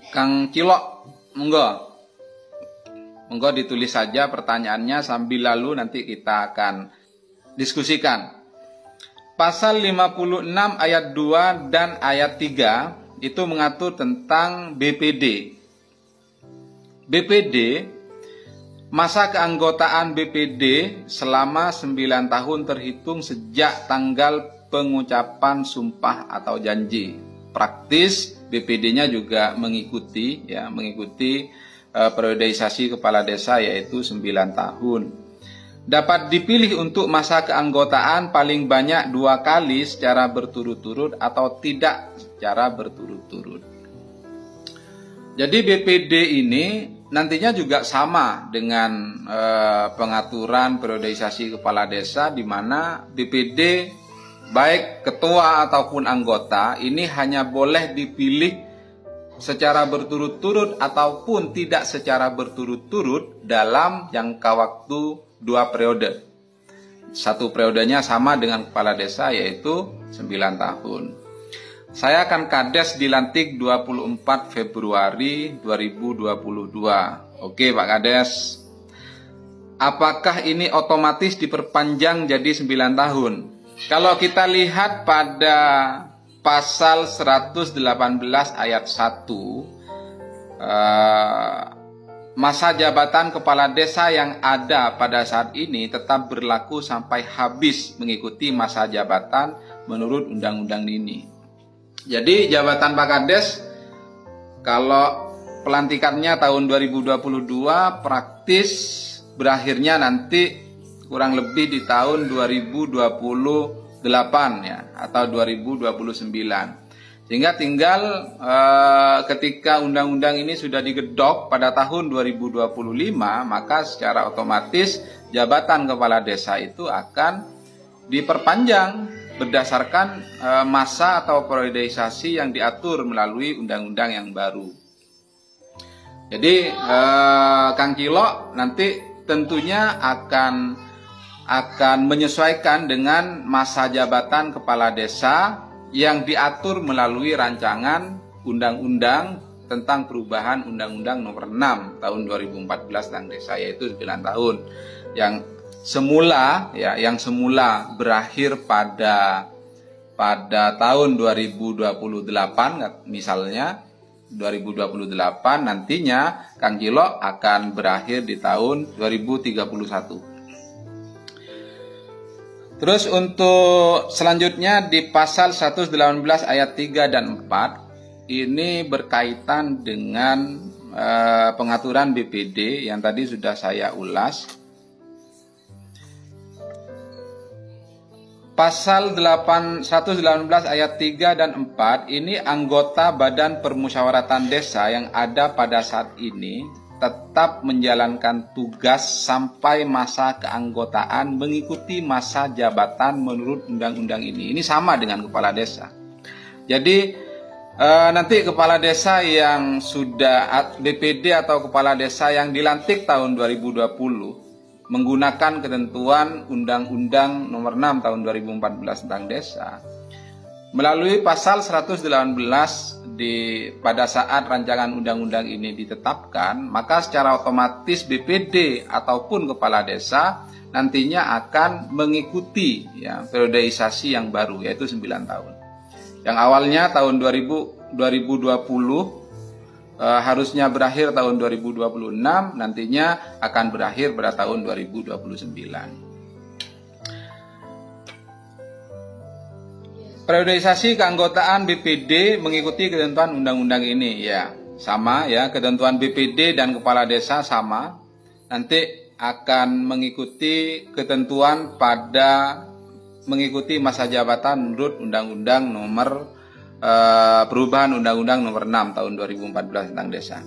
Kang Cilok, monggo ditulis saja pertanyaannya sambil lalu nanti kita akan diskusikan. Pasal 56 ayat 2 dan ayat 3 itu mengatur tentang BPD. BPD, masa keanggotaan BPD selama 9 tahun terhitung sejak tanggal pengucapan sumpah atau janji. Praktis BPD-nya juga mengikuti periodisasi kepala desa, yaitu 9 tahun. Dapat dipilih untuk masa keanggotaan paling banyak 2 kali secara berturut-turut atau tidak secara berturut-turut. Jadi BPD ini nantinya juga sama dengan pengaturan periodisasi kepala desa, di mana BPD baik ketua ataupun anggota ini hanya boleh dipilih secara berturut-turut ataupun tidak secara berturut-turut dalam jangka waktu 2 periode. 1 periodenya sama dengan kepala desa, yaitu 9 tahun. Saya akan kades dilantik 24 Februari 2022. Oke Pak Kades, apakah ini otomatis diperpanjang jadi 9 tahun? Kalau kita lihat pada pasal 118 ayat 1, masa jabatan kepala desa yang ada pada saat ini tetap berlaku sampai habis mengikuti masa jabatan menurut undang-undang ini. Jadi jabatan Pak Kades kalau pelantikannya tahun 2022 praktis berakhirnya nanti kurang lebih di tahun 2028 ya, atau 2029. Sehingga tinggal ketika undang-undang ini sudah digedok pada tahun 2025, maka secara otomatis jabatan kepala desa itu akan diperpanjang berdasarkan masa atau periodisasi yang diatur melalui undang-undang yang baru. Jadi Kang Cilok nanti tentunya akan menyesuaikan dengan masa jabatan kepala desa yang diatur melalui rancangan undang-undang tentang perubahan Undang-Undang Nomor 6 tahun 2014 tentang desa, yaitu 9 tahun yang semula berakhir pada tahun 2028 misalnya 2028, nantinya Kang Cilok akan berakhir di tahun 2031. Terus untuk selanjutnya di pasal 118 ayat 3 dan 4 ini berkaitan dengan pengaturan BPD yang tadi sudah saya ulas. Pasal 118 ayat 3 dan 4 ini anggota Badan Permusyawaratan Desa yang ada pada saat ini tetap menjalankan tugas sampai masa keanggotaan mengikuti masa jabatan menurut undang-undang ini. Ini sama dengan kepala desa. Jadi nanti kepala desa yang sudah BPD atau kepala desa yang dilantik tahun 2020 menggunakan ketentuan Undang-Undang Nomor 6 tahun 2014 tentang desa, melalui pasal 118 pada saat rancangan undang-undang ini ditetapkan, maka secara otomatis BPD ataupun kepala desa nantinya akan mengikuti periodisasi yang baru, yaitu 9 tahun. Yang awalnya tahun 2020 harusnya berakhir tahun 2026, nantinya akan berakhir pada tahun 2029. Periodisasi keanggotaan BPD mengikuti ketentuan undang-undang ini ya, sama ya, ketentuan BPD dan kepala desa sama. Nanti akan mengikuti ketentuan pada mengikuti masa jabatan menurut Undang-Undang Nomor perubahan Undang-Undang Nomor 6 tahun 2014 tentang desa.